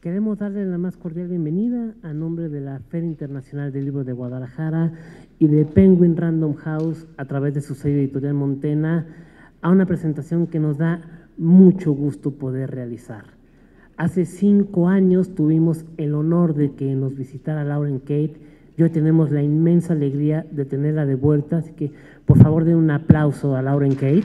Queremos darle la más cordial bienvenida a nombre de la Feria Internacional del Libro de Guadalajara y de Penguin Random House a través de su sello editorial Montena a una presentación que nos da mucho gusto poder realizar. Hace 5 años tuvimos el honor de que nos visitara Lauren Kate y hoy tenemos la inmensa alegría de tenerla de vuelta, así que por favor den un aplauso a Lauren Kate.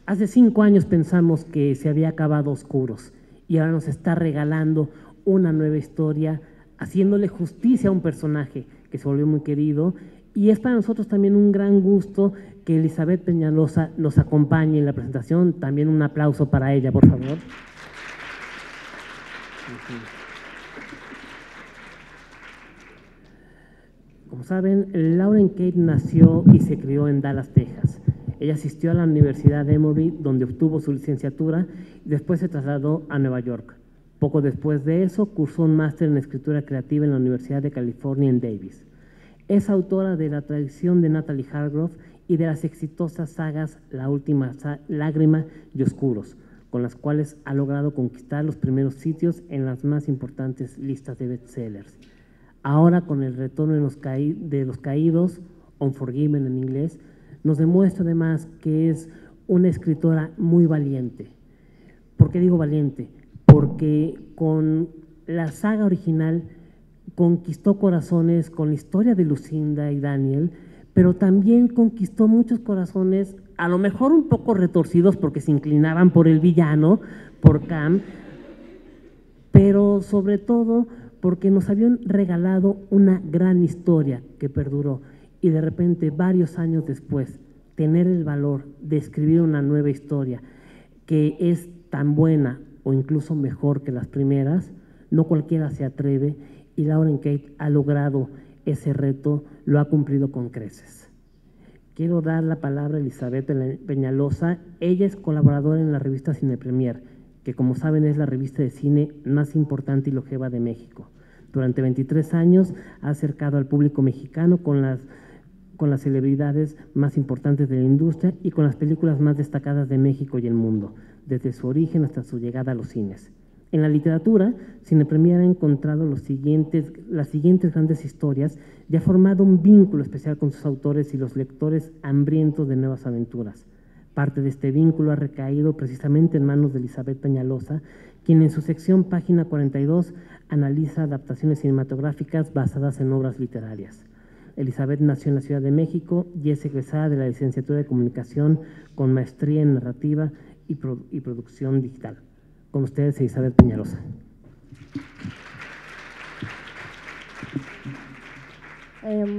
Hace 5 años pensamos que se había acabado Oscuros y ahora nos está regalando una nueva historia, haciéndole justicia a un personaje que se volvió muy querido, y es para nosotros también un gran gusto que Elizabeth Peñalosa nos acompañe en la presentación. También un aplauso para ella, por favor. Como saben, Lauren Kate nació y se crió en Dallas, Texas. Ella asistió a la Universidad de Emory, donde obtuvo su licenciatura y después se trasladó a Nueva York. Poco después de eso, cursó un máster en escritura creativa en la Universidad de California en Davis. Es autora de La tradición de Natalie Hargrove y de las exitosas sagas La última lágrima y Oscuros, con las cuales ha logrado conquistar los primeros sitios en las más importantes listas de bestsellers. Ahora, con el retorno de los caídos, Unforgiven en inglés, nos demuestra además que es una escritora muy valiente. ¿Por qué digo valiente? Porque con la saga original conquistó corazones con la historia de Lucinda y Daniel, pero también conquistó muchos corazones, a lo mejor un poco retorcidos porque se inclinaban por el villano, por Cam, pero sobre todo porque nos habían regalado una gran historia que perduró, y de repente, varios años después, tener el valor de escribir una nueva historia que es tan buena o incluso mejor que las primeras, no cualquiera se atreve, y Lauren Kate ha logrado ese reto, lo ha cumplido con creces. Quiero dar la palabra a Elizabeth Peñalosa. Ella es colaboradora en la revista Cine Premier, que como saben es la revista de cine más importante y longeva de México. Durante 23 años ha acercado al público mexicano con las celebridades más importantes de la industria y con las películas más destacadas de México y el mundo, desde su origen hasta su llegada a los cines. En la literatura, Cine Premier ha encontrado las siguientes grandes historias y ha formado un vínculo especial con sus autores y los lectores hambrientos de nuevas aventuras. Parte de este vínculo ha recaído precisamente en manos de Elizabeth Peñalosa, quien en su sección Página 42 analiza adaptaciones cinematográficas basadas en obras literarias. Elizabeth nació en la Ciudad de México y es egresada de la licenciatura de Comunicación con maestría en Narrativa y Producción Digital. Con ustedes, Elizabeth Peñalosa.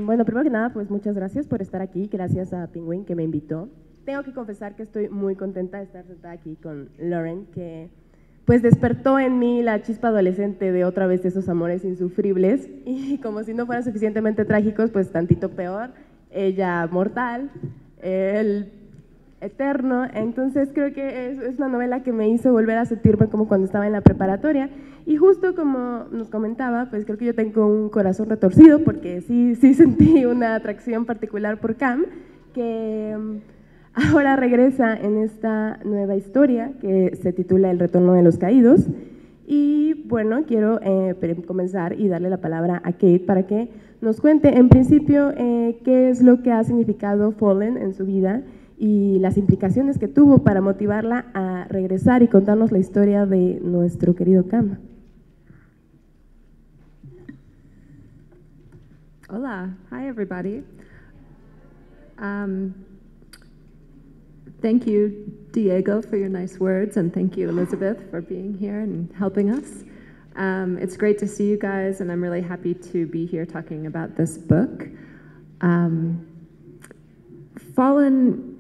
Bueno, primero que nada, pues muchas gracias por estar aquí, gracias a Penguin que me invitó. Tengo que confesar que estoy muy contenta de estar sentada aquí con Lauren, que pues despertó en mí la chispa adolescente de otra vez esos amores insufribles, y como si no fueran suficientemente trágicos, pues tantito peor, ella mortal, él eterno. Entonces creo que es una novela que me hizo volver a sentirme como cuando estaba en la preparatoria, y justo como nos comentaba, pues creo que yo tengo un corazón retorcido porque sí sentí una atracción particular por Cam, que ahora regresa en esta nueva historia que se titula El retorno de los caídos. Y bueno, quiero comenzar y darle la palabra a Kate para que nos cuente en principio qué es lo que ha significado Fallen en su vida y las implicaciones que tuvo para motivarla a regresar y contarnos la historia de nuestro querido Cam. Hola, hi everybody. Thank you, Diego, for your nice words, and thank you, Elizabeth, for being here and helping us. It's great to see you guys, and I'm really happy to be here talking about this book. Fallen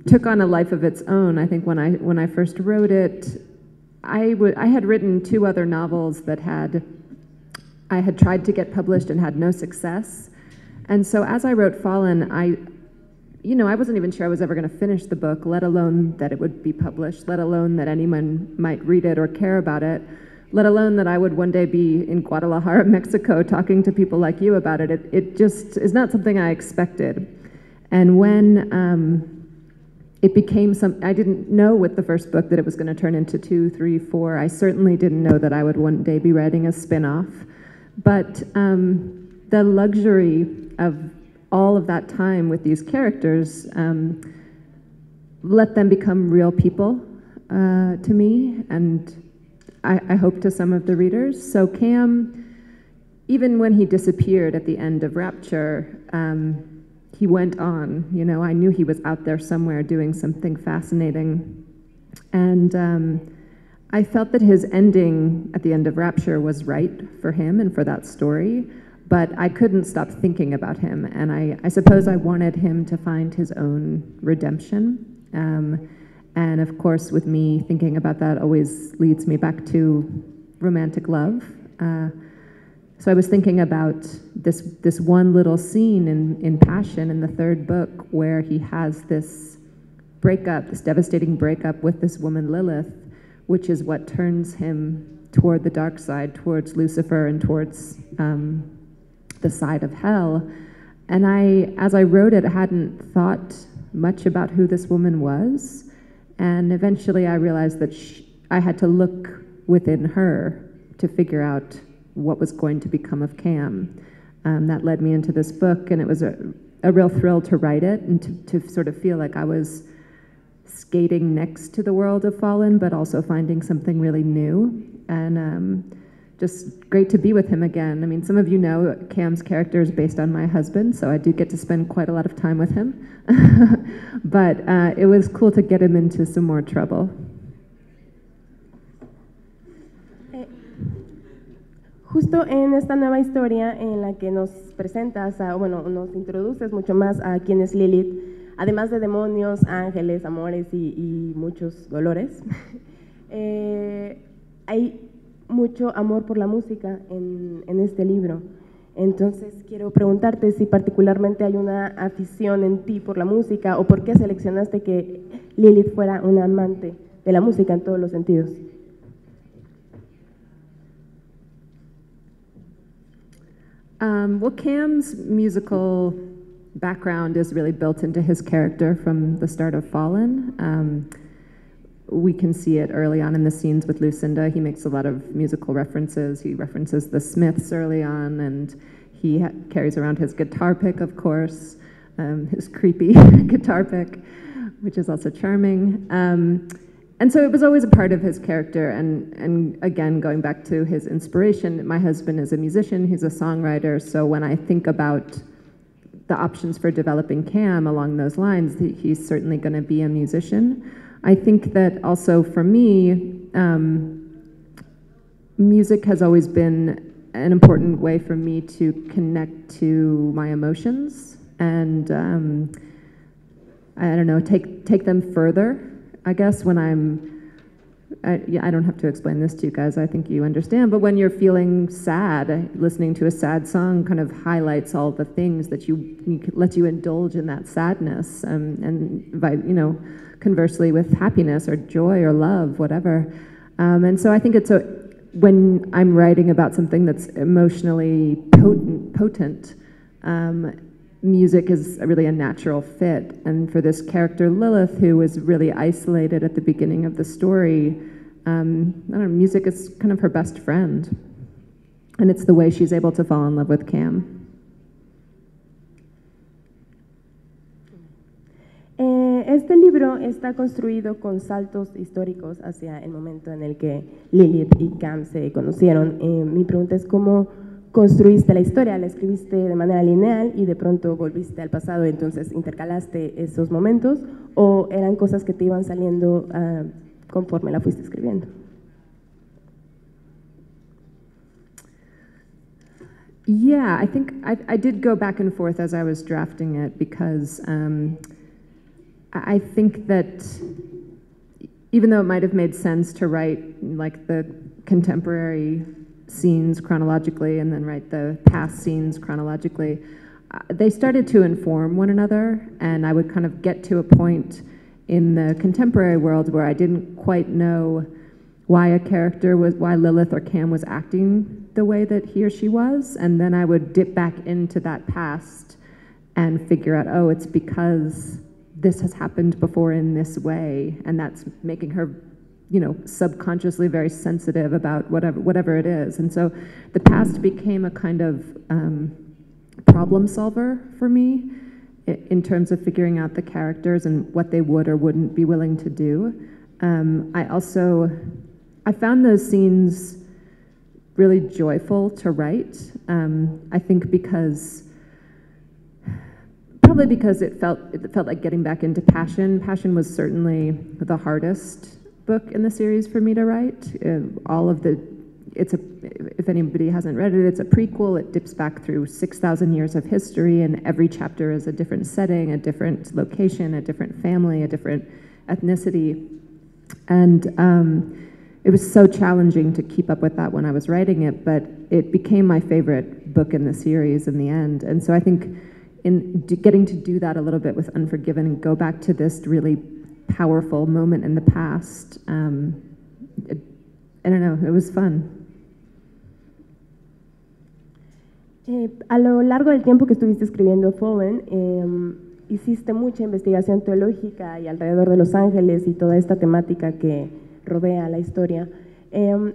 took on a life of its own. I think when I first wrote it, I had written 2 other novels that I had tried to get published and had no success. And so as I wrote Fallen, I wasn't even sure I was ever going to finish the book, let alone that it would be published, let alone that anyone might read it or care about it, let alone that I would one day be in Guadalajara, Mexico, talking to people like you about it. It just is not something I expected. And when it became I didn't know with the first book that it was going to turn into 2, 3, 4. I certainly didn't know that I would one day be writing a spin-off. But the luxury of all of that time with these characters let them become real people to me, and I hope to some of the readers. So Cam, even when he disappeared at the end of Rapture, he went on. You know, I knew he was out there somewhere doing something fascinating. And I felt that his ending at the end of Rapture was right for him and for that story, but I couldn't stop thinking about him. And I suppose I wanted him to find his own redemption. And of course, with me, thinking about that always leads me back to romantic love. So I was thinking about this one little scene in Passion in the third book where he has this breakup, this devastating breakup with this woman Lilith, which is what turns him toward the dark side, towards Lucifer and towards the side of hell. And as I wrote it, I hadn't thought much about who this woman was. And eventually I realized that I had to look within her to figure out what was going to become of Cam. That led me into this book, and it was a real thrill to write it and to sort of feel like I was skating next to the world of Fallen, but also finding something really new. And just great to be with him again. I mean, some of you know Cam's character is based on my husband, so I do get to spend quite a lot of time with him. But it was cool to get him into some more trouble. Justo en esta nueva historia en la que nos presentas, nos introduces mucho más a quién es Lilith, además de demonios, ángeles, amores y muchos dolores, hay mucho amor por la música en este libro. Entonces quiero preguntarte si particularmente hay una afición en ti por la música o por qué seleccionaste que Lilith fuera una amante de la música en todos los sentidos. Well, Cam's musical background is really built into his character from the start of Fallen. We can see it early on in the scenes with Lucinda. He makes a lot of musical references. He references the Smiths early on, and he carries around his guitar pick, of course, his creepy guitar pick, which is also charming. And so it was always a part of his character, and again, going back to his inspiration, my husband is a musician, he's a songwriter, so when I think about the options for developing Cam along those lines, he's certainly going to be a musician. I think that also for me, music has always been an important way for me to connect to my emotions and, I don't know, take them further. I guess when I don't have to explain this to you guys, I think you understand, but when you're feeling sad, listening to a sad song kind of highlights all the things that lets you indulge in that sadness, and by, conversely with happiness or joy or love, whatever. And so I think when I'm writing about something that's emotionally potent, music is really a natural fit. And for this character, Lilith, who was really isolated at the beginning of the story, I don't know, music is kind of her best friend. And it's the way she's able to fall in love with Cam. Este libro está construido con saltos históricos hacia el momento en el que Lilith y Cam se conocieron. Mi pregunta es cómo construiste la historia, la escribiste de manera lineal y de pronto volviste al pasado y entonces intercalaste esos momentos, o eran cosas que te iban saliendo conforme la fuiste escribiendo. Yeah, I think I did go back and forth as I was drafting it because I think that even though it might have made sense to write like the contemporary scenes chronologically and then write the past scenes chronologically, they started to inform one another, and I would kind of get to a point in the contemporary world where I didn't quite know why Lilith or Cam was acting the way that he or she was, and then I would dip back into that past and figure out, oh, it's because this has happened before in this way, and that's making her, you know, subconsciously very sensitive about whatever it is. And so the past became a kind of problem solver for me in terms of figuring out the characters and what they would or wouldn't be willing to do. I found those scenes really joyful to write. I think probably because it felt like getting back into Passion. Passion was certainly the hardest book in the series for me to write. If anybody hasn't read it, it's a prequel. It dips back through 6,000 years of history, and every chapter is a different setting, a different location, a different family, a different ethnicity. And it was so challenging to keep up with that when I was writing it, but it became my favorite book in the series in the end. And so I think in getting to do that a little bit with Unforgiven and go back to this really powerful moment in the past, I don't know, it was fun. A lo largo del tiempo que estuviste escribiendo Fallen, hiciste mucha investigación teológica y alrededor de los ángeles y toda esta temática que rodea la historia.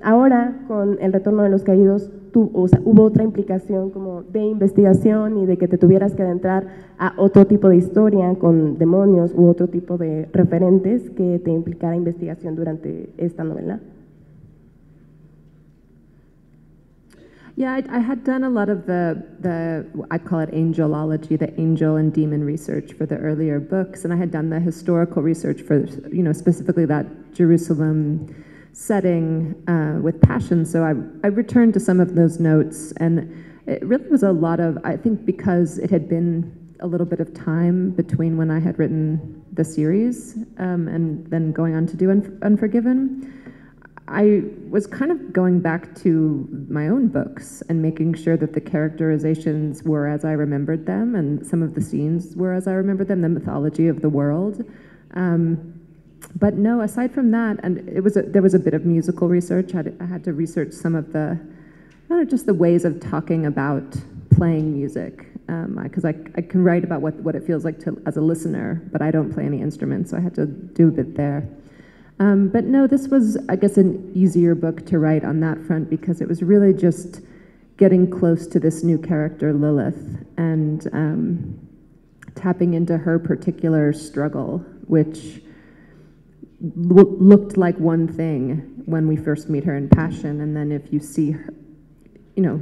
Ahora, con el retorno de los caídos, hubo otra implicación como de investigación y de que te tuvieras que adentrar a otro tipo de historia con demonios u otro tipo de referentes que te implicara investigación durante esta novela. Yeah, I had done a lot of the I call it angelology, the angel and demon research for the earlier books, and I had done the historical research for, you know, specifically that Jerusalem setting with Passion. So I returned to some of those notes, and it really was a lot of, I think because it had been a little bit of time between when I had written the series and then going on to do Unforgiven, I was kind of going back to my own books and making sure that the characterizations were as I remembered them, and some of the scenes were as I remembered them, the mythology of the world. But no, aside from that, and there was a bit of musical research. I had to research some of the, not just the ways of talking about playing music, because I can write about what it feels like as a listener, but I don't play any instruments, so I had to do a bit there. But no, this was, I guess, an easier book to write on that front because it was really just getting close to this new character, Lilith, and tapping into her particular struggle, which looked like one thing when we first meet her in Passion, and then if you see her, you know,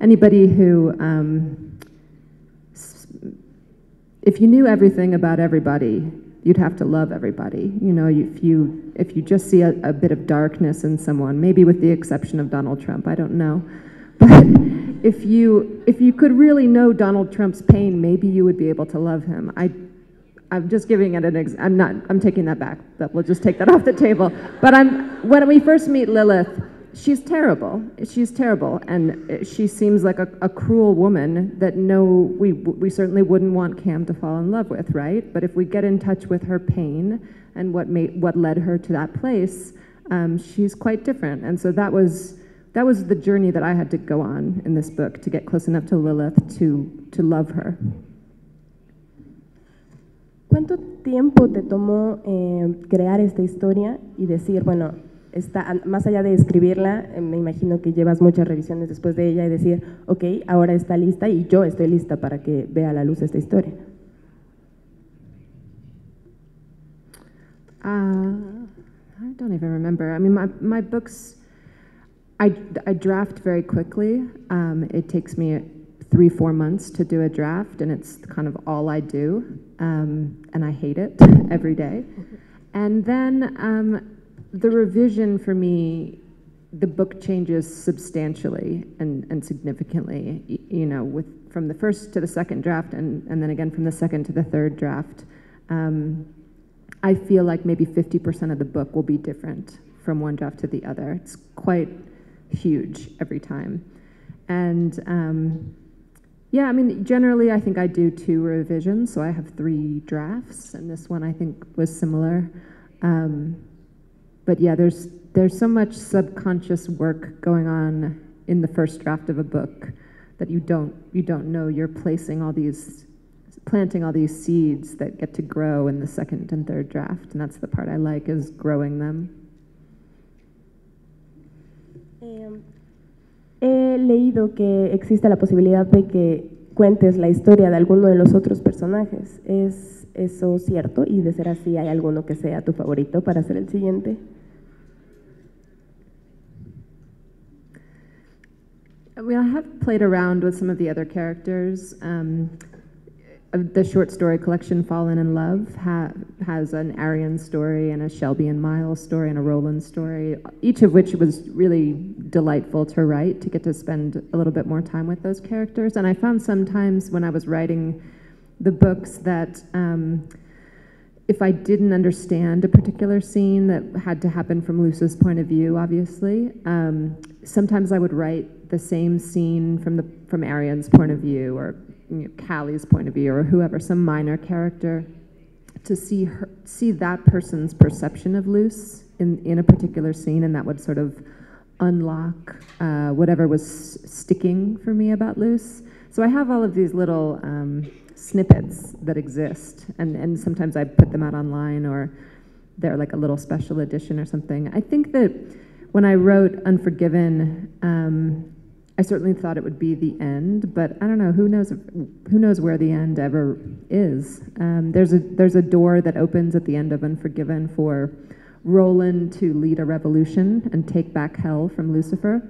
anybody who, if you knew everything about everybody, you'd have to love everybody. You know, if you just see a bit of darkness in someone, maybe with the exception of Donald Trump, I don't know, but if you could really know Donald Trump's pain, maybe you would be able to love him. I'm just giving it I'm taking that back, but we'll just take that off the table. But when we first meet Lilith, she's terrible. She's terrible, and she seems like a cruel woman that we certainly wouldn't want Cam to fall in love with, right? But if we get in touch with her pain and what led her to that place, she's quite different. And so that was the journey that I had to go on in this book to get close enough to Lilith to love her. ¿Cuánto tiempo te tomó crear esta historia y decir, bueno, más allá de escribirla, me imagino que llevas muchas revisiones después de ella y decir, ok, ahora está lista y yo estoy lista para que vea la luz esta historia? I don't even remember. I mean, my books, I draft very quickly. It takes me 3-4 months to do a draft, and it's kind of all I do, and I hate it every day. And then the revision for me, the book changes substantially and significantly, you know, from the first to the second draft, and then again from the second to the third draft. I feel like maybe 50% of the book will be different from one draft to the other. It's quite huge every time. And yeah, I mean, generally I think I do 2 revisions, so I have 3 drafts, and this one I think was similar. But yeah, there's so much subconscious work going on in the first draft of a book that you don't know you're placing all these planting all these seeds that get to grow in the second and third draft, and that's the part I like, is growing them. He leído que existe la posibilidad de que cuentes la historia de alguno de los otros personajes. ¿Es eso cierto? Y de ser así, ¿hay alguno que sea tu favorito para hacer el siguiente? Well, I have played around with some of the other characters. The short story collection Fallen in Love has an Arian story and a Shelby and Miles story and a Roland story, each of which was really delightful to write, to get to spend a little bit more time with those characters. And I found sometimes when I was writing the books that if I didn't understand a particular scene that had to happen from Luce's point of view, obviously, sometimes I would write the same scene from Arian's point of view, or Callie's point of view, or whoever, some minor character, to see that person's perception of Luce in a particular scene, and that would sort of unlock whatever was sticking for me about Luce. So I have all of these little snippets that exist, and sometimes I put them out online, or they're like a little special edition or something. I think that when I wrote Unforgiven, I certainly thought it would be the end, but I don't know, who knows where the end ever is. There's a door that opens at the end of Unforgiven for Roland to lead a revolution and take back hell from Lucifer.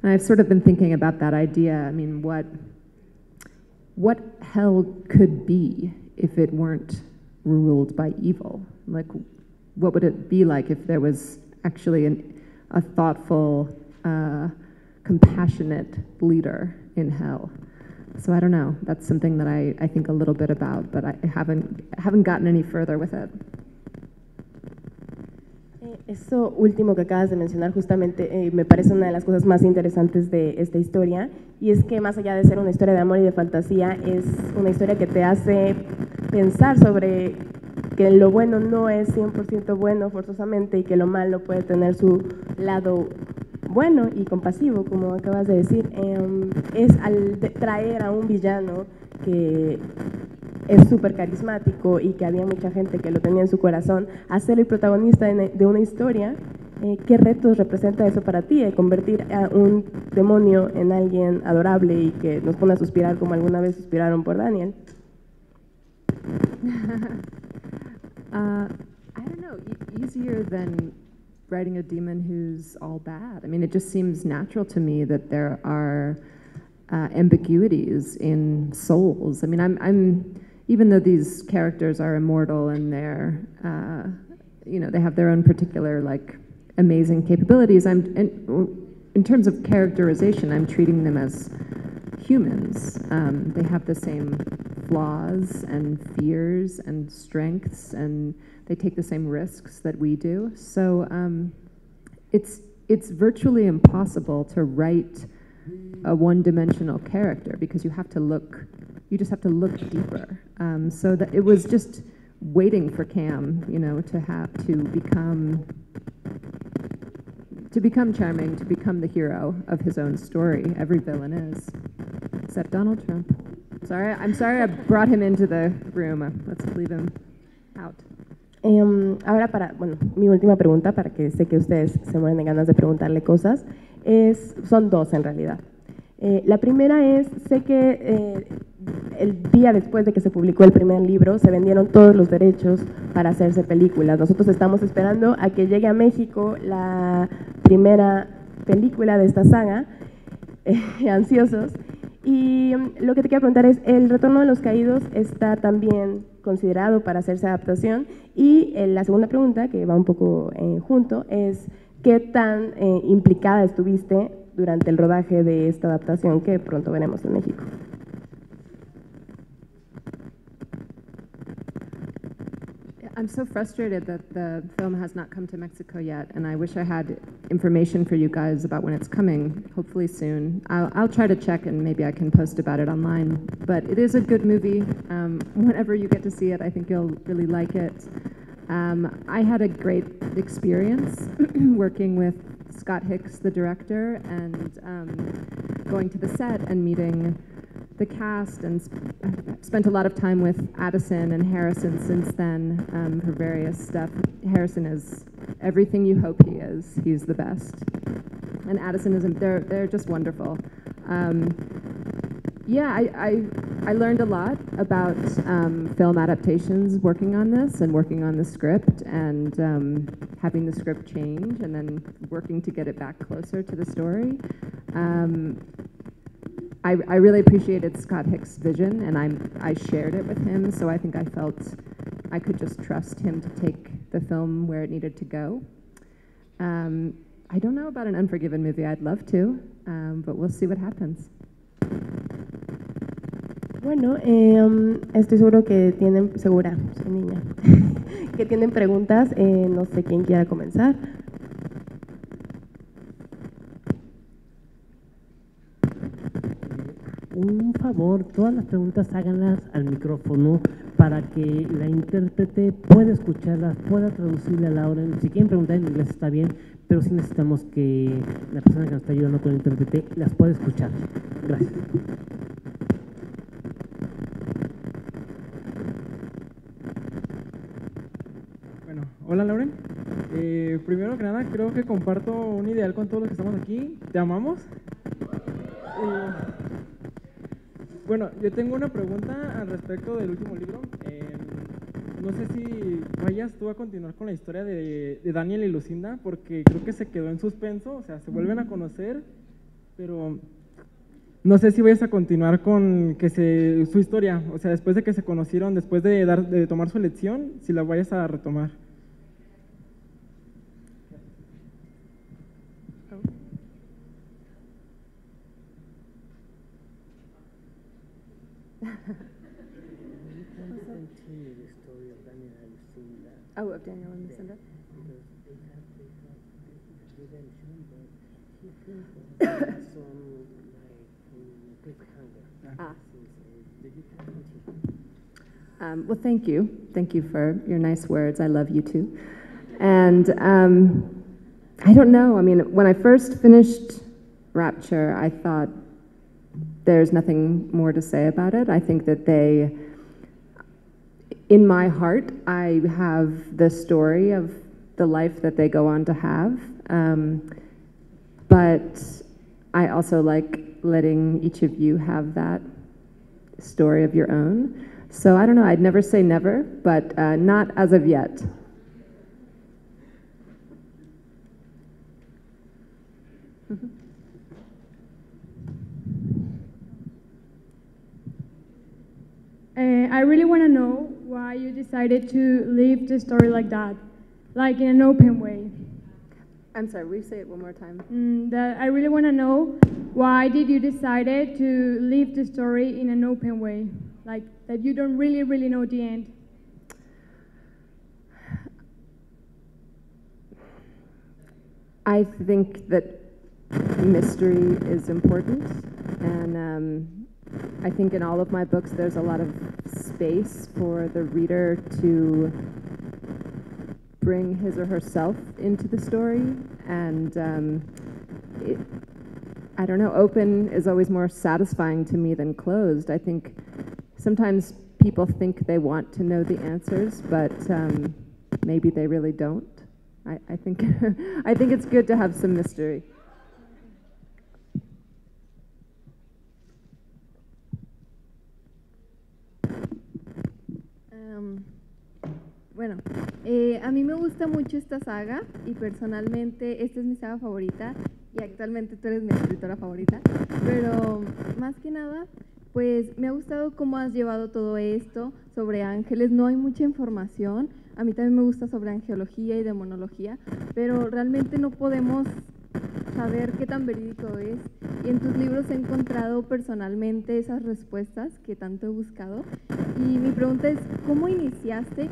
And I've sort of been thinking about that idea. I mean, what hell could be if it weren't ruled by evil? Like, what would it be like if there was actually a thoughtful, compassionate leader in hell? So I don't know. That's something that I think a little bit about, but I haven't gotten any further with it. Eso último que acabas de mencionar justamente me parece una de las cosas más interesantes de esta historia, y es que más allá de ser una historia de amor y de fantasía, es una historia que te hace pensar sobre que lo bueno no es 100% bueno forzosamente, y que lo malo puede tener su lado bueno y compasivo, como acabas de decir. Es al traer a un villano que es súper carismático y que había mucha gente que lo tenía en su corazón, a ser el protagonista de una historia. ¿Qué retos representa eso para ti, de convertir a un demonio en alguien adorable y que nos pone a suspirar como alguna vez suspiraron por Daniel? I don't know, easier than writing a demon who's all bad. I mean, it just seems natural to me that there are ambiguities in souls. I mean, I'm even though these characters are immortal and they're, they have their own particular, like, amazing capabilities, in terms of characterization, I'm treating them as humans. They have the same flaws and fears and strengths, and they take the same risks that we do. So it's virtually impossible to write a one-dimensional character, because you just have to look deeper. So that it was just waiting for Cam, to become charming, to become the hero of his own story. Every villain is, except Donald Trump. I'm sorry I brought him into the room. Let's leave him out. Ahora mi última pregunta, para que sé que ustedes se mueren de ganas de preguntarle cosas, son dos en realidad. La primera es, sé que el día después de que se publicó el primer libro, se vendieron todos los derechos para hacerse películas. Nosotros estamos esperando a que llegue a México la primera película de esta saga, ansiosos. Y lo que te quiero preguntar es, ¿el Retorno de los Caídos está también considerado para hacerse adaptación? Y la segunda pregunta, que va un poco junto, es ¿qué tan implicada estuviste durante el rodaje de esta adaptación que pronto veremos en México? I'm so frustrated that the film has not come to Mexico yet, and I wish I had information for you guys about when it's coming, hopefully soon. I'll try to check, and maybe I can post about it online. But it is a good movie. Whenever you get to see it, I think you'll really like it. I had a great experience working with Scott Hicks, the director, and going to the set and meeting the cast and spent a lot of time with Addison and Harrison since then for various stuff. Harrison is everything you hope he is. He's the best. And Addison is, they're just wonderful. Yeah, I learned a lot about film adaptations working on this and working on the script and having the script change and then working to get it back closer to the story. I really appreciated Scott Hicks' vision, and I shared it with him, so I think I felt I could just trust him to take the film where it needed to go. I don't know about an Unforgiven movie. I'd love to, but we'll see what happens. Bueno, estoy seguro que tienen, segura, soy niña, que tienen preguntas. No sé quién quiera comenzar. Un favor, todas las preguntas háganlas al micrófono para que la intérprete pueda escucharlas, pueda traducirle a Lauren. Si quieren preguntar en inglés está bien, pero sí necesitamos que la persona que nos está ayudando con el intérprete las pueda escuchar. Gracias. Bueno, hola Lauren. Primero que nada, creo que comparto un ideal con todos los que estamos aquí. Te amamos. Bueno, yo tengo una pregunta al respecto del último libro. No sé si vayas tú a continuar con la historia de Daniel y Lucinda, porque creo que se quedó en suspenso, o sea, se vuelven a conocer, pero no sé si vayas a continuar con su historia, o sea, después de que se conocieron, después de tomar su elección, si la vayas a retomar. Oh, of Daniel and Lucinda? Well, thank you. Thank you for your nice words. I love you too. And I don't know. I mean, when I first finished Rapture, I thought there's nothing more to say about it. I think that in my heart, I have the story of the life that they go on to have. But I also like letting each of you have that story of your own. So I don't know, I'd never say never, but not as of yet. I really want to know why you decided to leave the story like that, like in an open way. I'm sorry, will you say it one more time? I really want to know why did you decided to leave the story in an open way, like that you don't really know the end. I think that mystery is important, and I think in all of my books there's a lot of space for the reader to bring his or herself into the story, and I don't know, open is always more satisfying to me than closed. I think sometimes people think they want to know the answers, but maybe they really don't. I think I think it's good to have some mystery. Bueno, a mí me gusta mucho esta saga y personalmente esta es mi saga favorita y actualmente tú eres mi escritora favorita, pero más que nada, pues me ha gustado cómo has llevado todo esto sobre ángeles. No hay mucha información, a mí también me gusta sobre angelología y demonología, pero realmente no podemos saber qué tan verídico es, y en tus libros he encontrado personalmente esas respuestas que tanto he buscado, y mi pregunta es, ¿cómo iniciaste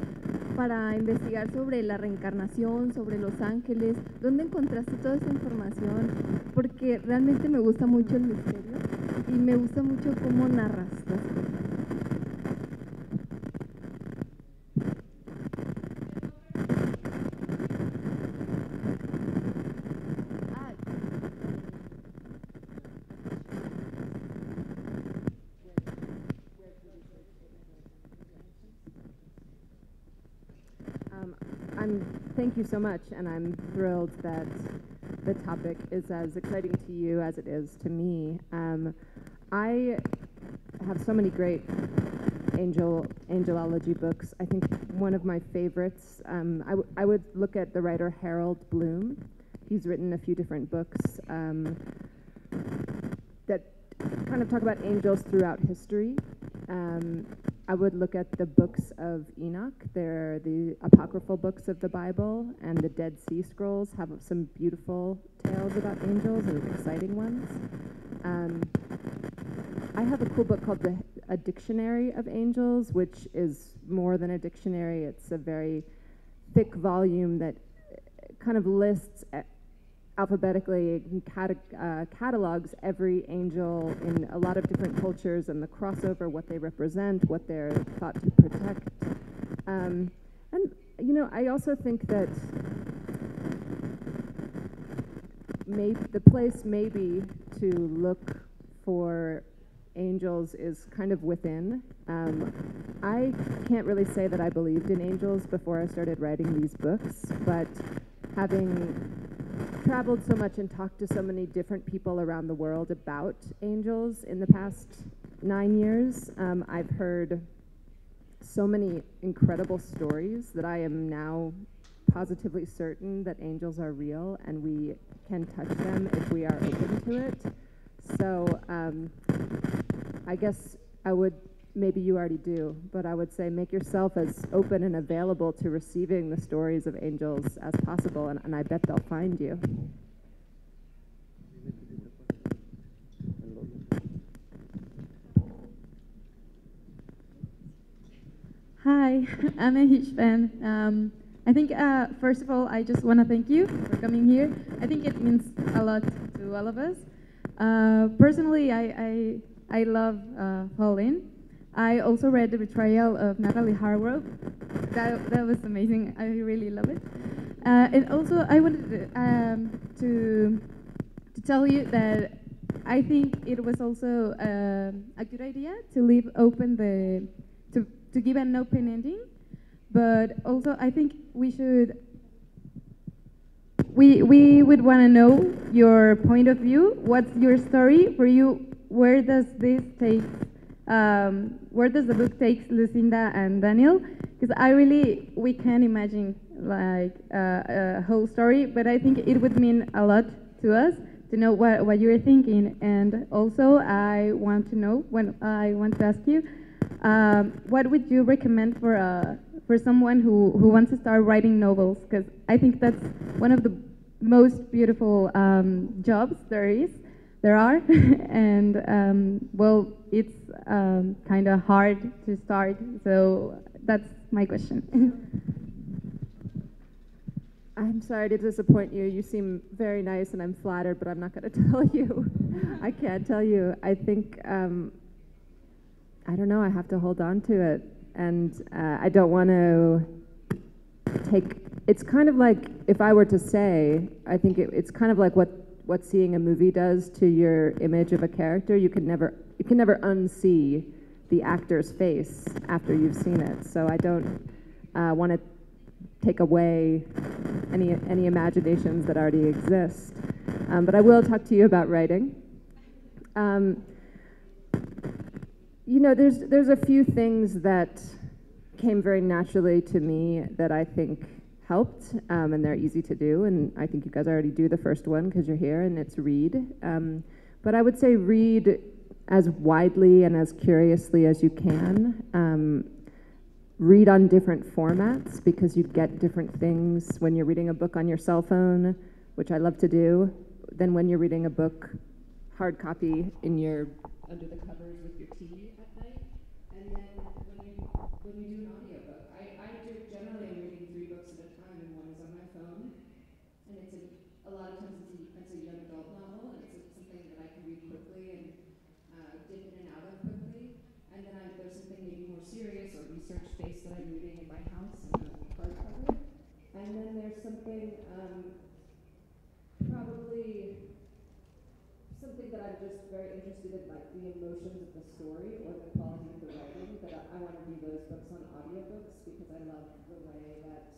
para investigar sobre la reencarnación, sobre los ángeles? ¿Dónde encontraste toda esa información? Porque realmente me gusta mucho el misterio y me gusta mucho cómo narras las cosas. thank you so much, and I'm thrilled that the topic is as exciting to you as it is to me. I have so many great angelology books. I think one of my favorites, I would look at the writer Harold Bloom. He's written a few different books that kind of talk about angels throughout history. I would look at the books of Enoch. They're the apocryphal books of the Bible, and the Dead Sea Scrolls have some beautiful tales about angels and exciting ones. I have a cool book called A Dictionary of Angels, which is more than a dictionary. It's a very thick volume that kind of lists alphabetically catalogs every angel in a lot of different cultures and the crossover, what they represent, what they're thought to protect. And, you know, I also think that maybe the place maybe to look for angels is kind of within. I can't really say that I believed in angels before I started writing these books, but having traveled so much and talked to so many different people around the world about angels in the past 9 years, I've heard so many incredible stories that I am now positively certain that angels are real and we can touch them if we are open to it. So I guess I would, maybe you already do, but I would say make yourself as open and available to receiving the stories of angels as possible, and I bet they'll find you. Hi, I'm a huge fan. I think, first of all, I just want to thank you for coming here. I think it means a lot to all of us. Personally, I love Pauline. I also read The Betrayal of Natalie Hargrove. That was amazing. I really love it. And also, I wanted to tell you that I think it was also a good idea to leave open to give an open ending. But also, I think we would want to know your point of view. What's your story for you? Where does this take? Where does the book take Lucinda and Daniel? Because we can't imagine like a whole story, but I think it would mean a lot to us to know what you're thinking. And also, I want to ask you, what would you recommend for someone who wants to start writing novels? Because I think that's one of the most beautiful jobs there are, and well, it's kind of hard to start. So that's my question. I'm sorry to disappoint you. You seem very nice, and I'm flattered, but I'm not going to tell you. I can't tell you. I think, I don't know, I have to hold on to it. And I don't want to it's kind of like, if I were to say, I think it's kind of like what seeing a movie does to your image of a character. You can never unsee the actor's face after you've seen it. So I don't want to take away any imaginations that already exist. But I will talk to you about writing. You know, there's a few things that came very naturally to me that I think helped, and they're easy to do, and I think you guys already do the first one because you're here, and it's read. But I would say read as widely and as curiously as you can. Read on different formats because you get different things when you're reading a book on your cell phone, which I love to do, than when you're reading a book hard copy in your under the covers with your tea at night. And then when you do an audiobook, I generally am reading 3 books at a time, and one is on my phone. And it's a lot of times it's a young adult novel, and it's something that I can read quickly and dip in and out of quickly. And then there's something maybe more serious or research-based that I'm reading in my house in a hardcover. And then there's something probably something that I'm just very interested in, like the emotions of the story or the quality of the writing, but I want to read those books on audiobooks because I love the way that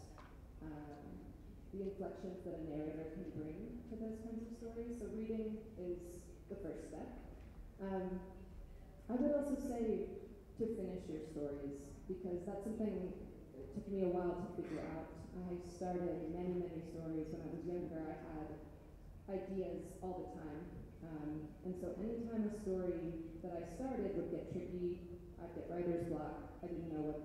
the inflections that a narrator can bring to those kinds of stories. So reading is the first step. I would also say to finish your stories, because that's something that took me a while to figure out. I started many, many stories when I was younger. I had ideas all the time. And so anytime a story that I started would get tricky, I'd get writer's block. I didn't know what,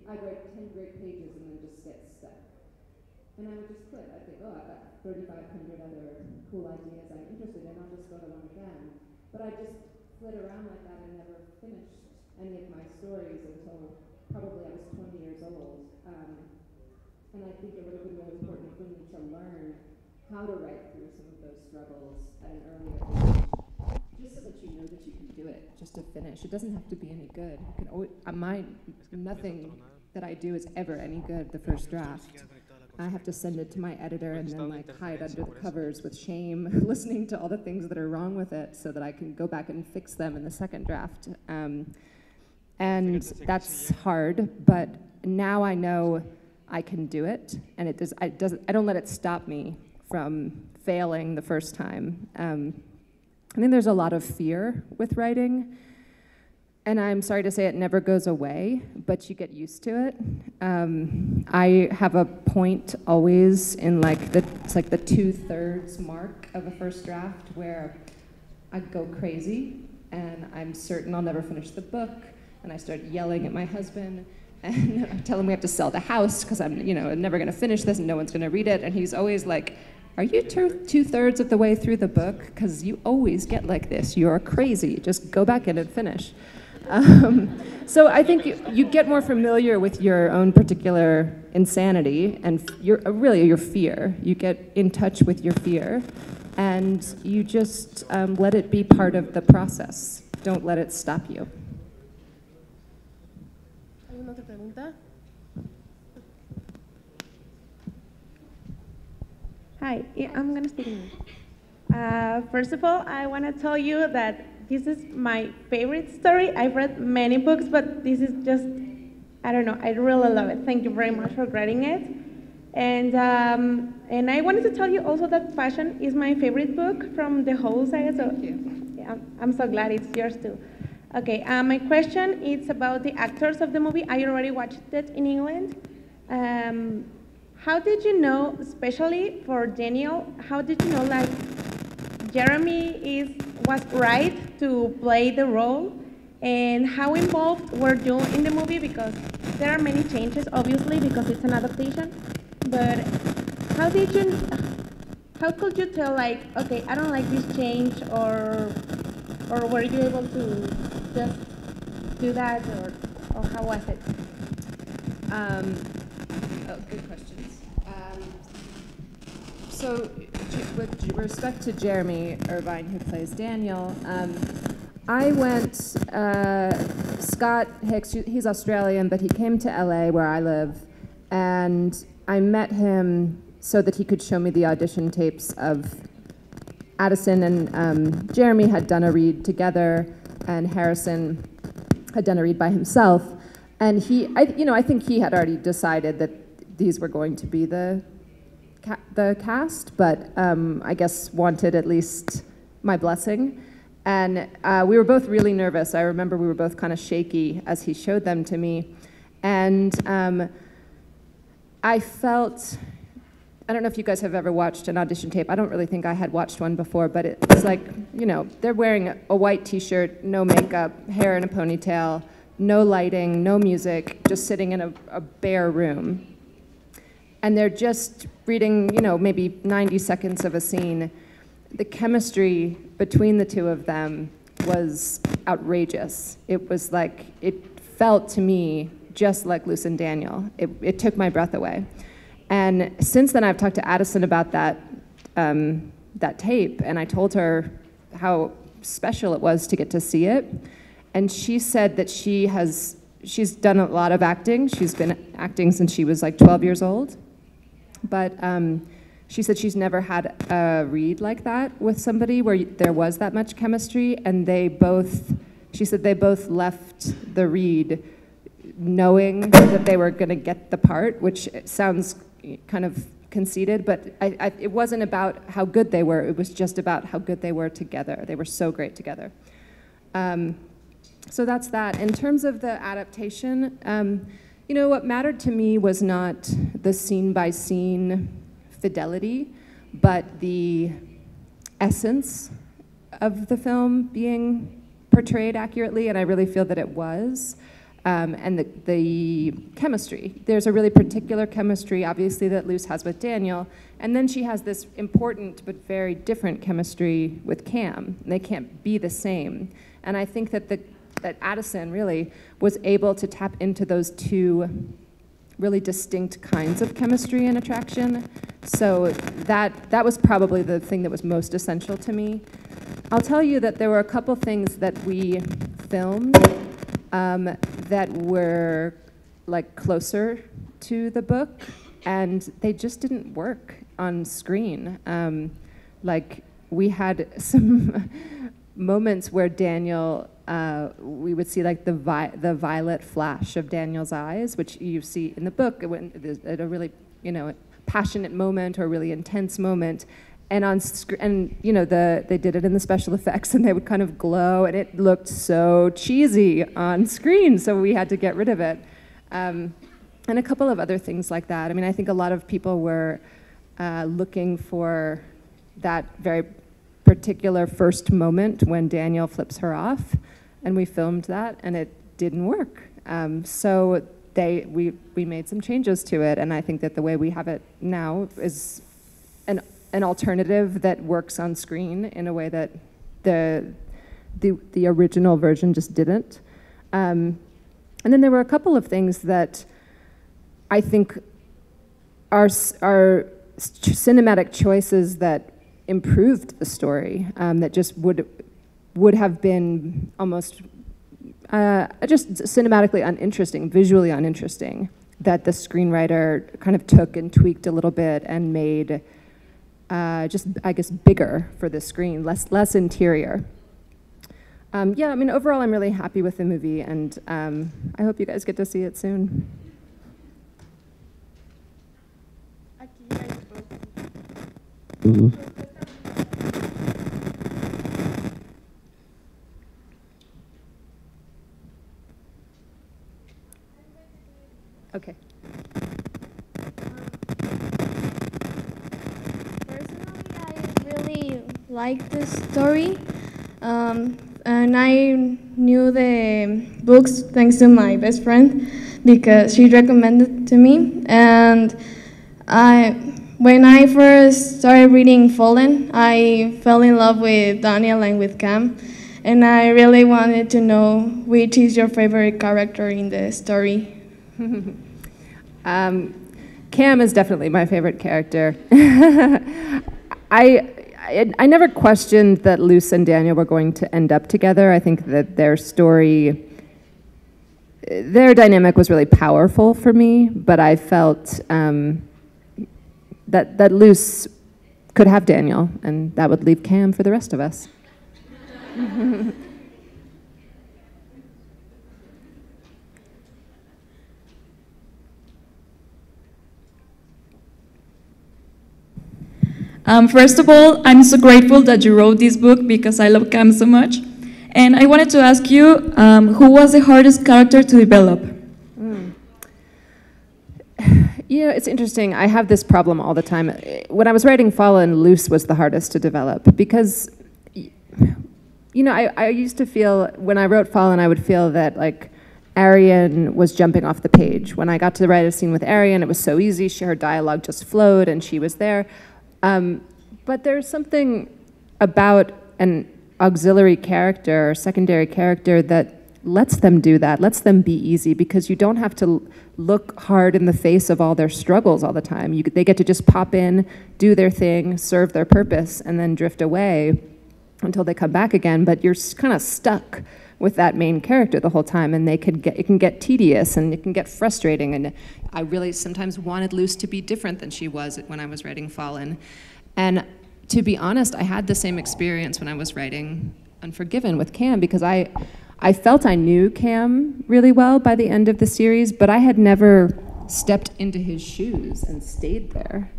I'd write 10 great pages and then just get stuck. And I would just quit. I'd think, oh, I've got 3,500 other cool ideas I'm interested in, I'll just go to one again. But I just fled around like that and never finished any of my stories until probably I was 20 years old. And I think it would have been really important for me to learn how to write through some of those struggles at an earlier age, just so that you know that you can do it, just to finish. It doesn't have to be any good. You can always, nothing that I do is ever any good, the first draft. I have to send it to my editor and then hide under the covers with shame, listening to all the things that are wrong with it so that I can go back and fix them in the second draft. And that's hard, but now I know I can do it, and I don't let it stop me from failing the first time. I think there's a lot of fear with writing, and I'm sorry to say it never goes away, but you get used to it. I have a point always in it's like the 2/3 mark of a first draft where I go crazy, and I'm certain I'll never finish the book, and I start yelling at my husband, and I tell him we have to sell the house because I'm never going to finish this and no one's going to read it. And he's always like, are you 2/3 of the way through the book? Because you always get like this. You're crazy. Just go back in and finish. So I think you get more familiar with your own particular insanity and your fear. You get in touch with your fear, and you just let it be part of the process. Don't let it stop you. ¿Alguna otra pregunta? Hi, I'm going to speak English. First of all, I want to tell you that this is my favorite story. I've read many books, but this is just, I don't know, I really love it. Thank you very much for writing it. And I wanted to tell you also that Passion is my favorite book from the whole saga. So yeah, I'm so glad it's yours too. Okay, my question is about the actors of the movie. I already watched it in England. How did you know, especially for Daniel, how did you know Jeremy was right to play the role? And how involved were you in the movie? Because there are many changes, obviously, because it's an adaptation. But how could you tell, okay, I don't like this change, or were you able to just do that, or how was it? Good questions. So, with respect to Jeremy Irvine, who plays Daniel, I went, Scott Hicks, he's Australian, but he came to LA where I live, and I met him so that he could show me the audition tapes of Addison and Jeremy had done a read together, and Harrison had done a read by himself. And I think he had already decided that these were going to be the cast, but I guess wanted at least my blessing. And we were both really nervous. I remember we were both kind of shaky as he showed them to me. And I felt, I don't know if you guys have ever watched an audition tape. I don't really think I had watched one before, but it's like, they're wearing a white t-shirt, no makeup, hair in a ponytail, no lighting, no music, just sitting in a bare room. And they're just reading, maybe 90 seconds of a scene. The chemistry between the two of them was outrageous. It was like, it felt to me just like Luce and Daniel. It took my breath away. And since then, I've talked to Addison about that tape, and I told her how special it was to get to see it. And she said that she's done a lot of acting. She's been acting since she was like 12 years old. But she said she's never had a read like that with somebody where there was that much chemistry, and she said they both left the read knowing that they were going to get the part, which sounds kind of conceited, but it wasn't about how good they were. It was just about how good they were together. They were so great together. So that's that. In terms of the adaptation, you know, what mattered to me was not the scene-by-scene fidelity, but the essence of the film being portrayed accurately, and I really feel that it was. And the chemistry. There's a really particular chemistry, obviously, that Luce has with Daniel, and then she has this important but very different chemistry with Cam. They can't be the same. And I think that that Addison really was able to tap into those two really distinct kinds of chemistry and attraction. So that was probably the thing that was most essential to me. I'll tell you that there were a couple things that we filmed that were like closer to the book, and they just didn't work on screen. Like we had some moments where Daniel, we would see like the violet flash of Daniel's eyes, which you see in the book at a really, you know, passionate moment or really intense moment. And on and you know, they did it in the special effects, and they would kind of glow, and it looked so cheesy on screen, so we had to get rid of it. And a couple of other things like that. I mean, I think a lot of people were looking for that very particular first moment when Daniel flips her off, and we filmed that, and it didn't work. So we made some changes to it, and I think that the way we have it now is an alternative that works on screen in a way that the original version just didn't. And then there were a couple of things that I think are cinematic choices that improved the story, that just would have been almost just cinematically uninteresting, visually uninteresting, that the screenwriter kind of took and tweaked a little bit and made just, I guess, bigger for the screen, less interior. Yeah, I mean, overall, I'm really happy with the movie, and I hope you guys get to see it soon. Okay. Liked the story, and I knew the books thanks to my best friend because she recommended to me. And when I first started reading Fallen, I fell in love with Daniel and with Cam, and I really wanted to know which is your favorite character in the story. Cam is definitely my favorite character. I never questioned that Luce and Daniel were going to end up together. I think that their story, their dynamic was really powerful for me, but I felt that Luce could have Daniel, and that would leave Cam for the rest of us. First of all, I'm so grateful that you wrote this book because I love Cam so much. And I wanted to ask you, who was the hardest character to develop? You know, it's interesting. I have this problem all the time. When I was writing Fallen, Luce was the hardest to develop because, you know, I used to feel, when I wrote Fallen, I would feel that, like, Arian was jumping off the page. When I got to write a scene with Arian, it was so easy. Her dialogue just flowed, and she was there. But there's something about an auxiliary character or secondary character that lets them do that, lets them be easy, because you don't have to look hard in the face of all their struggles all the time. They get to just pop in, do their thing, serve their purpose, and then drift away until they come back again. But you're kind of stuck with that main character the whole time, and it can get tedious and it can get frustrating. And I really sometimes wanted Luce to be different than she was when I was writing Fallen. And to be honest, I had the same experience when I was writing Unforgiven with Cam, because I I felt I knew Cam really well by the end of the series, but I had never stepped into his shoes and stayed there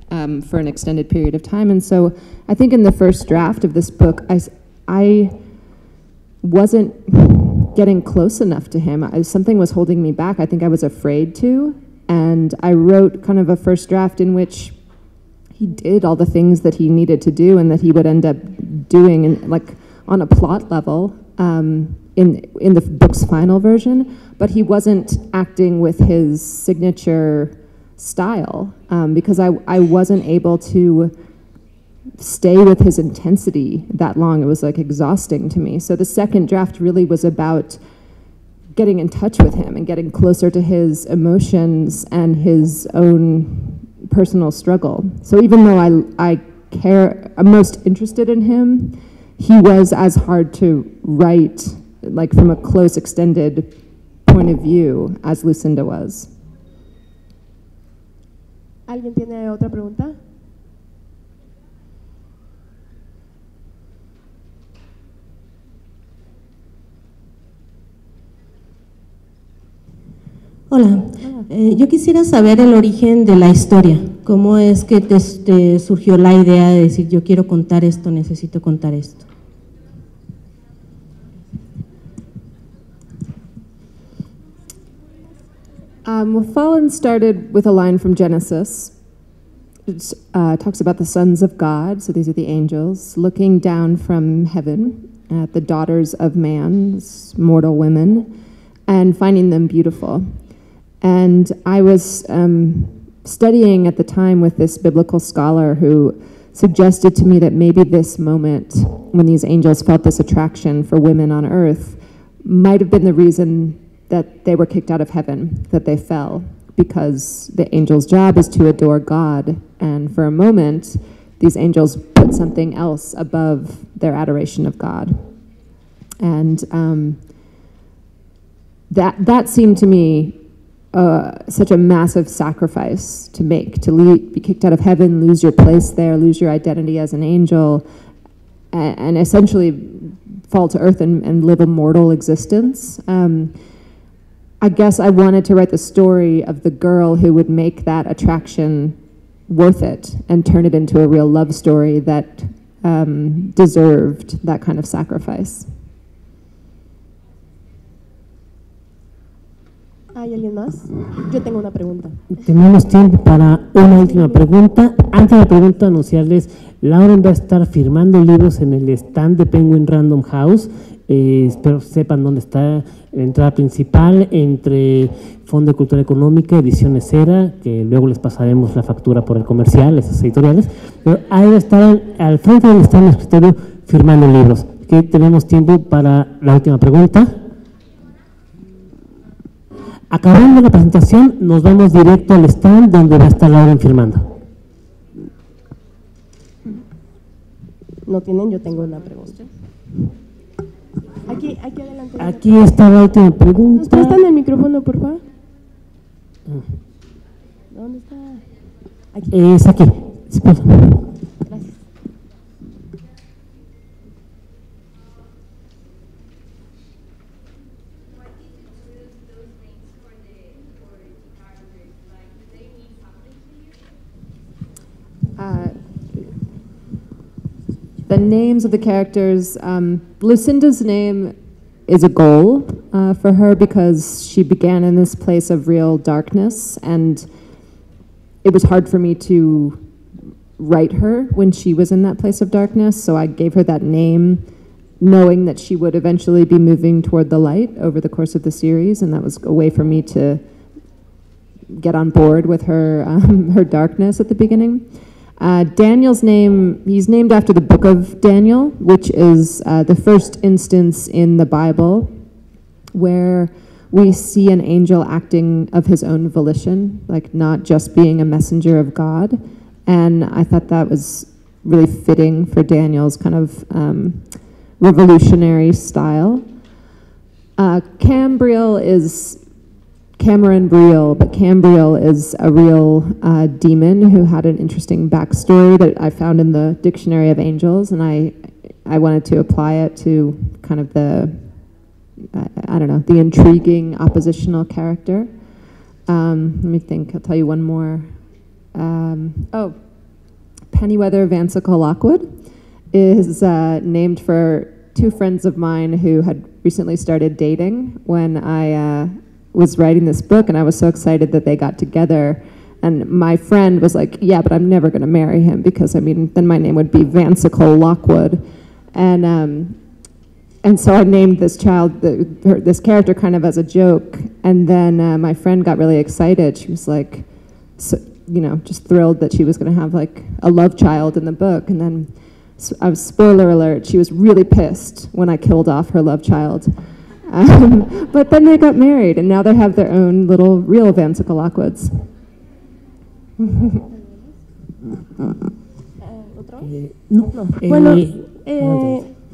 for an extended period of time. And so I think in the first draft of this book, I wasn't getting close enough to him. Something was holding me back. I think I was afraid to. And I wrote kind of a first draft in which he did all the things that he needed to do and that he would end up doing, and like on a plot level in the book's final version, but he wasn't acting with his signature style because I wasn't able to stay with his intensity that long. It was like exhausting to me. So the second draft really was about getting in touch with him and getting closer to his emotions and his own personal struggle. So even though I'm most interested in him, he was as hard to write, like from a close, extended point of view, as Lucinda was. ¿Alguien tiene otra pregunta? Hola, yo quisiera saber el origen de la historia. ¿Cómo es que te surgió la idea de decir, yo quiero contar esto, necesito contar esto? Well, Fallen started with a line from Genesis. It talks about the sons of God, so these are the angels, looking down from heaven at the daughters of man, mortal women, and finding them beautiful. And I was studying at the time with this biblical scholar who suggested to me that maybe this moment when these angels felt this attraction for women on earth might have been the reason that they were kicked out of heaven, that they fell, because the angels' job is to adore God. And for a moment, these angels put something else above their adoration of God. And that seemed to me such a massive sacrifice to make, to be kicked out of heaven, lose your place there, lose your identity as an angel, and essentially fall to earth and live a mortal existence. I guess I wanted to write the story of the girl who would make that attraction worth it and turn it into a real love story that deserved that kind of sacrifice. ¿Hay alguien más? Yo tengo una pregunta. Tenemos tiempo para una última pregunta. Antes de la pregunta, anunciarles, Lauren va a estar firmando libros en el stand de Penguin Random House. Espero sepan dónde está la entrada principal, entre Fondo de Cultura Económica, Ediciones Cera, que luego les pasaremos la factura por el comercial, esas editoriales. Pero ahí va a estar al frente del stand del escritorio firmando libros. Que tenemos tiempo para la última pregunta. Acabando la presentación, nos vamos directo al stand donde va a estar Lauren firmando. No tienen, yo tengo una pregunta. Aquí adelante. Aquí está la última pregunta. ¿Nos prestan el micrófono, por favor? ¿Dónde está? Aquí. Es aquí. Gracias. The names of the characters, Lucinda's name is a goal for her because she began in this place of real darkness, and it was hard for me to write her when she was in that place of darkness, so I gave her that name knowing that she would eventually be moving toward the light over the course of the series, and that was a way for me to get on board with her, her darkness at the beginning. Daniel's name, he's named after the book of Daniel, which is the first instance in the Bible where we see an angel acting of his own volition, like not just being a messenger of God. And I thought that was really fitting for Daniel's kind of revolutionary style. Cambriel is Cameron Briel, but Cambriel is a real demon who had an interesting backstory that I found in the Dictionary of Angels, and I wanted to apply it to kind of the I don't know, the intriguing oppositional character. Let me think, I'll tell you one more. Pennyweather Vansicle Lockwood is named for two friends of mine who had recently started dating when I was writing this book, and I was so excited that they got together. And my friend was like, yeah, but I'm never going to marry him because, I mean, then my name would be Vansicle Lockwood. And so I named this child, this character kind of as a joke. And then my friend got really excited. She was like, so, you know, just thrilled that she was going to have like a love child in the book. And then, spoiler alert, she was really pissed when I killed off her love child. But then they got married, and now they have their own little real Vansicle Lockwoods. Bueno,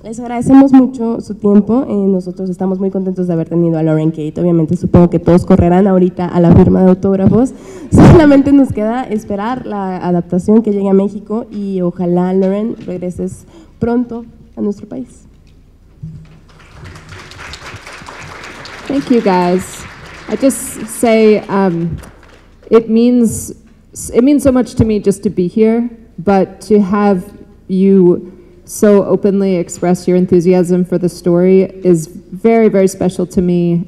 les agradecemos mucho su tiempo. Nosotros estamos muy contentos de haber tenido a Lauren Kate. Obviamente supongo que todos correrán ahorita a la firma de autógrafos. Solamente nos queda esperar la adaptación que llegue a México y ojalá, Lauren, regreses pronto a nuestro país. Thank you, guys. I just say it means so much to me just to be here, but to have you so openly express your enthusiasm for the story is very, very special to me.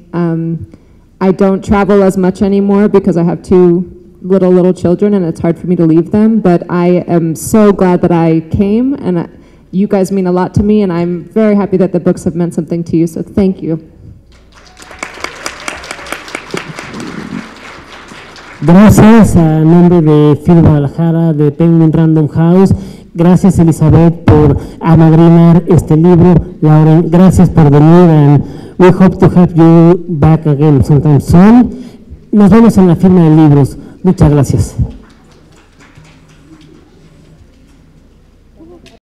I don't travel as much anymore because I have two little children and it's hard for me to leave them, but I am so glad that I came, and you guys mean a lot to me, and I'm very happy that the books have meant something to you, so thank you. Gracias a nombre de FIL Guadalajara, de Penguin Random House. Gracias, Elizabeth, por amadrinar este libro. Lauren, gracias por venir, and we hope to have you back again sometime soon. Nos vemos en la firma de libros. Muchas gracias.